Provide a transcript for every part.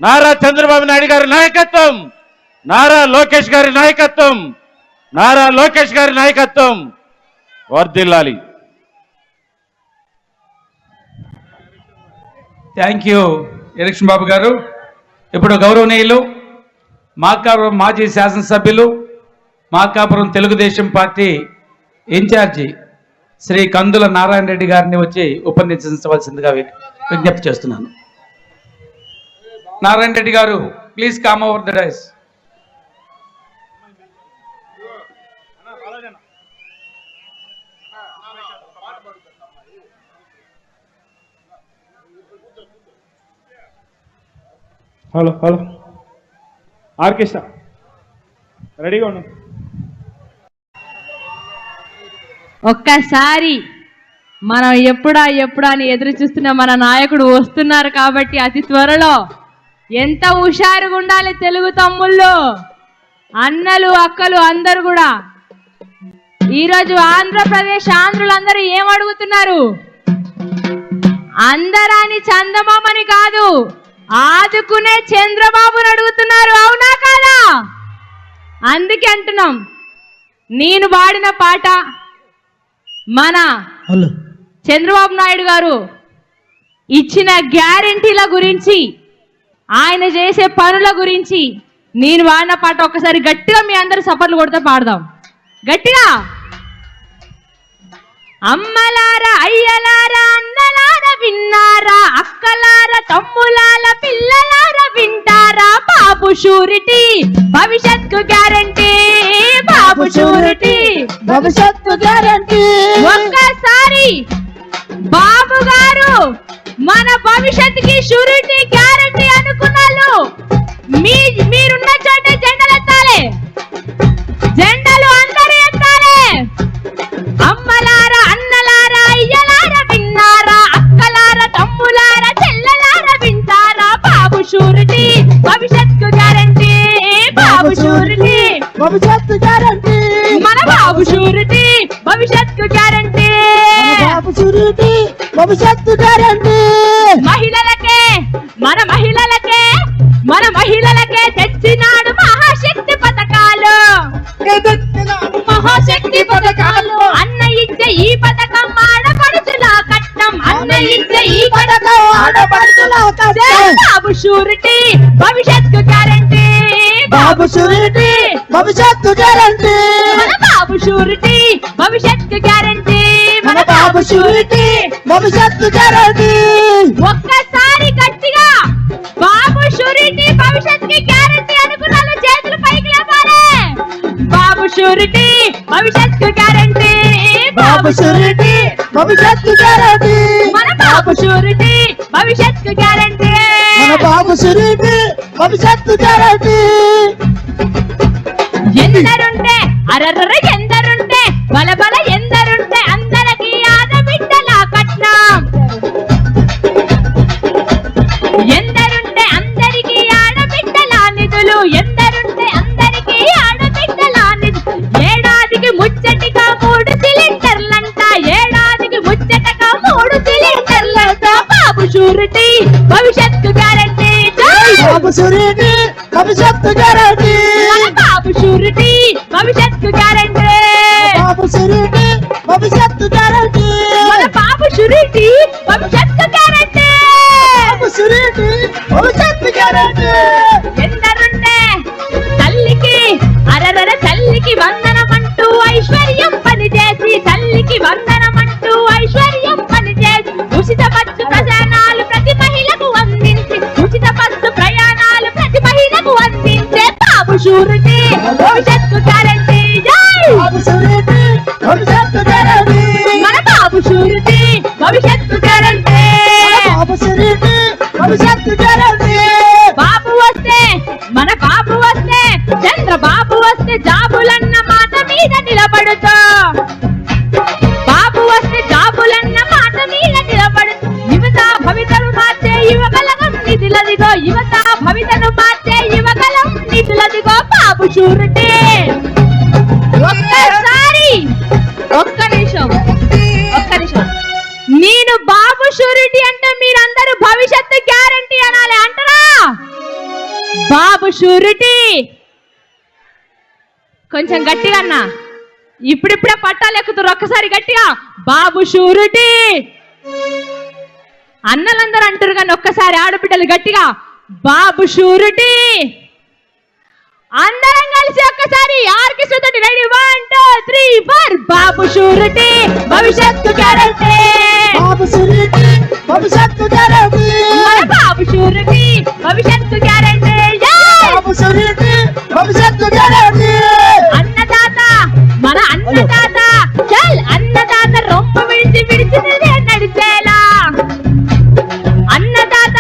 నారా చంద్రబాబు నాయుడు గారి నాయకత్వం, నారా లోకేష్ గారి నాయకత్వం, నారా లోకేష్ గారి నాయకత్వం వర్ధిల్లాలి. థ్యాంక్ యూ ఎలక్షన్ బాబు గారు. ఇప్పుడు గౌరవనీయులు మార్కాపురం మాజీ శాసనసభ్యులు, మార్కాపురం తెలుగుదేశం పార్టీ ఇన్ఛార్జి శ్రీ కందుల నారాయణ రెడ్డి గారిని వచ్చి ఉపన్యసించవలసిందిగా విజ్ఞప్తి చేస్తున్నాను. నారాయణ రెడ్డి గారు, please come over the dais. Hello hello orchestra రెడీగా ఉన్నాం. ఒక్కసారి మనం ఎప్పుడా అని ఎదురు చూస్తున్న మన నాయకుడు వస్తున్నారు కాబట్టి అతి త్వరలో ఎంత హుషారుగా ఉండాలి తెలుగు తమ్ముళ్ళు, అన్నలు, అక్కలు అందరూ కూడా. ఈరోజు ఆంధ్రప్రదేశ్ ఆంధ్రులందరూ ఏం అడుగుతున్నారు? అందరాని చందమామని కాదు, ఆదుకునే చంద్రబాబుని అడుగుతున్నారు. అవునా కాదా? అందుకే అంటున్నాం, నేను పాడిన పాట మన చంద్రబాబు నాయుడు గారు ఇచ్చిన గ్యారెంటీల గురించి, ఆయన చేసే పనుల గురించి నేను వాడిన పాట ఒక్కసారి గట్టిగా మీ అందరు సపర్లు కొడితే పాడదాం గట్టిగా. అమ్మలారా, అయ్యలారా, అన్నలారా విన్నారా, అక్కలారా, తమ్ములాల పిల్లలారా వింటారా, బాబు షూరిటీ భవిష్యత్తు గ్యారంటీ, బాబు షూరిటీ భవిష్యత్తు గ్యారంటీ. ఒక్కసారి బాబు గారు మన భవిష్యత్తుకి షూరిటీ గ్యారంటీ అనుకున్నాను. మీరున్న చోట జెండలు ఎత్తాలి, జెండలు అందరూ ఎత్తాలి. అమ్మలారా, అన్నలారా, అయ్యలారా విన్నారా, అక్కలారా, తమ్ములారా, చెల్లెలారా వింటారా, బాబు షూరిటీ భవిష్యత్తు గ్యారంటీ, బాబు షూరిటీ భవిష్యత్తు గ్యారంటీ, మన బాబు షూరిటీ భవిష్యత్తు గ్యారంటీ, బాబు షూరిటీ భవిష్యత్తు గ్యారంటీ. మహిళలకే, మన మహిళలకే తెచ్చినాడు మహాశక్తి పథకాలు, మహాశక్తి పథకాలు. అన్న ఇచ్చే ఈ పథకం ఆడపడుచుల కట్నం, అన్న ఇచ్చే ఈ పథకం ఆడపడుచుల కట్నం, బాబు షూరిటీ భవిష్యత్తు గ్యారంటీ, బాబు షూరిటీ భవిష్యత్తు గ్యారంటీ, మన బాబు షూరిటీ భవిష్యత్తు గ్యారంటీ, మన బాబు షూరిటీ భవిష్యత్తు గ్యారంటీ. ఒక్కసారి గట్టిగా బాబు షూరిటీ భవిష్యత్తుకి గ్యారంటీ అనుకున్నాను, చేతులు పైకి లేపాలి. బాబు షూరిటీ భవిష్యత్తు గ్యారంటీ, బాబు షూరిటీ భవిష్యత్తు గ్యారంటీ, మన బాబు షూరిటీ భవిష్యత్తు గ్యారంటీ, మన బాబు షూరిటీ భవిష్యత్తు గ్యారంటీ. ఎందరుంటే అరర్ర, ఎందరుంటే బలబల, ఎందరుంటే అందరికి ఆడబిడ్డల కట్నం, ఎందరుంటే అందరికి ఆడబిడ్డల నిధులు, ఎందరుంటే అందరికి ఆడబిడ్డల నిధులు. ఏడాదికి ముచ్చటిగా 3 సిలిండర్లంట, ఏడాదికి ముచ్చటగా 3 సిలిండర్లంట, బాబు షూరిటీ భవిష్యత్తు గ్యారంటీ, బాబు షూరిటీ భవిష్యత్తు గ్యారంటీ, బాబు షూరిటీ భవిష్యత్తు గ్యారంటీ, బాబు షూరిటీ భవిష్యత్తు గ్యారంటీ, మన బాబు షూరిటీ భవిష్యత్తు గ్యారంటీ, బాబు షూరిటీ భవిష్యత్తు గ్యారంటీ. ఎందరుంటే తల్లికి అరరర, తల్లికి వందనమంటూ ఐశ్వర్యం పనిచేసి, తల్లికి వందనమంటూ ఐశ్వర్యం పనిచేసి, ఉచిత బస్సు ప్రయాణాలు ప్రతి మహిళకు అందించి, ఉచిత బస్సు ప్రయాణాలు ప్రతి మహిళకు అందించే బాబు షూరిటీ భవిష్యత్తు గ్యారంటీ, బాబు షూరిటీ భవిష్యత్తు గ్యారంటీ, మన బాబు షూరిటీ భవిష్యత్తు గ్యారంటీ, బాబు షూరిటీ భవిష్యత్తు గ్యారంటీ. బాబు వస్తే, మన బాబు వస్తే, చంద్రబాబు వస్తే జాబులన్న మాట మీద నిలబడుతా, బాబు వస్తే జాబులన్న మాట మీద నిలబడుతూ, యువత భవితను మార్చే యువగలం నిధులదిగో, యువత భవితను మార్చే యువగలం నిధులదిగో, బాబు షూరిటీ. ఒక్కసారి ఒక్క నిమిషం, నేను బాబు షూరిటీ అంటే మీరందరూ భవిష్యత్తు గ్యారంటీ అనాలి అంటారా? బాబు షూరిటీ. కొంచెం గట్టిగా అన్నా, ఇప్పుడిప్పుడే పట్టాలు ఎక్కుతున్నారు, ఒక్కసారి గట్టిగా బాబు షూరిటీ. అన్నలందరూ అంటారు కానీ ఒక్కసారి ఆడబిడ్డలు గట్టిగా బాబు షూరిటీ. అందరం కలిసి ఒక్కసారి ఆర్కెస్ట్రా తోటి రెడీ 1 2 3 4 బాబు షూరిటీ భవిష్యత్తు గ్యారెంటీ. బాబు షూరిటీ భవిష్యత్తు గ్యారెంటీ. మన బాబు షూరిటీ భవిష్యత్తు గ్యారెంటీ. బాబు షూరిటీ భవిష్యత్తు గ్యారెంటీ. అన్నదాత మన అన్నదాత, చల్ అన్నదాత రొమ్మ విడిచి విడిచినదే నడిచేలా. అన్నదాత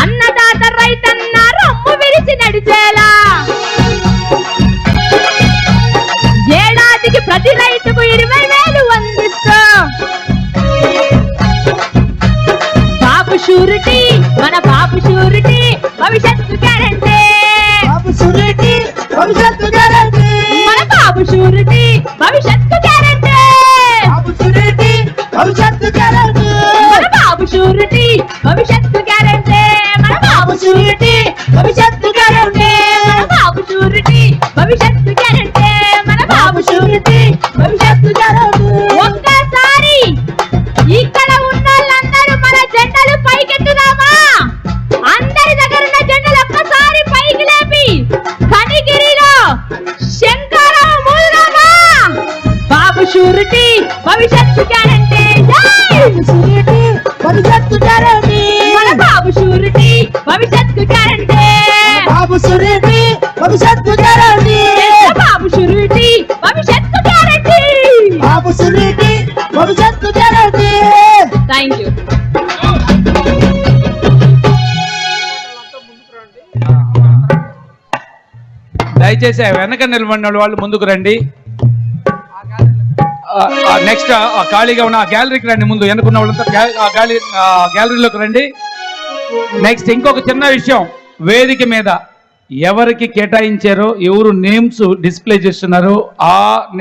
అన్నదాత రైతన్న రొమ్ము విడిచి నడిచేలా. ఏడాదికి ప్రతి రైతుకు 20,000 అందిస్తూ బాబు షూరిటీ, మన బాబు షూరిటీ భవిష్యత్తు గ్యారెంటీ. బాబు షూరిటీ భవిష్యత్తు గ్యారెంటీ. మన బాబు షూరిటీ భవిష్యత్తు గ్యారెంటీ. బాబు షూరిటీ భవిష్యత్తు గ్యారెంటీ. మన బాబు షూరిటీ భవిష్యత్తు గ్యారెంటీ. మన బాబు షూరిటీ భవిష్యత్తు గ్యారెంటీ. మన బాబు షూరిటీ భవిష్యత్తు గ్యారెంటీ. మన బాబు షూరిటీ భవిష్యత్తు గ్యారెంటీ. ఒక్కసారి ఇక్కడ ఉన్న వాళ్ళందరూ మన జెండలు పైకెత్తుదామా? అందరి దగ్గర ఉన్న జెండలు ఒక్కసారి పైకి లేపి కనిగిరిలో శంకరం మూలమా. బాబు షూరిటీ భవిష్యత్తు గ్యారెంటీ. బాబు షూరిటీ భవిష్యత్తు గ్యారెంటీ. మన బాబు షూరిటీ భవిష్యత్తు గ్యారెంటీ. బాబు షూరిటీ భవిష్యత్తు గ్యారెంటీ. బాబు షూరిటీ భవిష్యత్తు గ్యారెంటీ. బాబు షూరిటీ భవిష్యత్తు గ్యారెంటీ. Thank you. దయచేసి ఆ వెనక నిలబడిన వాళ్ళు ముందుకు రండి. నెక్స్ట్ ఖాళీగా ఉన్న ఆ గ్యాలరీకి రండి. ముందు వెనుకున్న వాళ్ళంతా గ్యాలరీలోకి రండి. నెక్స్ట్ ఇంకొక చిన్న విషయం, వేదిక మీద ఎవరికి కేటాయించారో ఎవరు నేమ్స్ డిస్ప్లే చేస్తున్నారో ఆ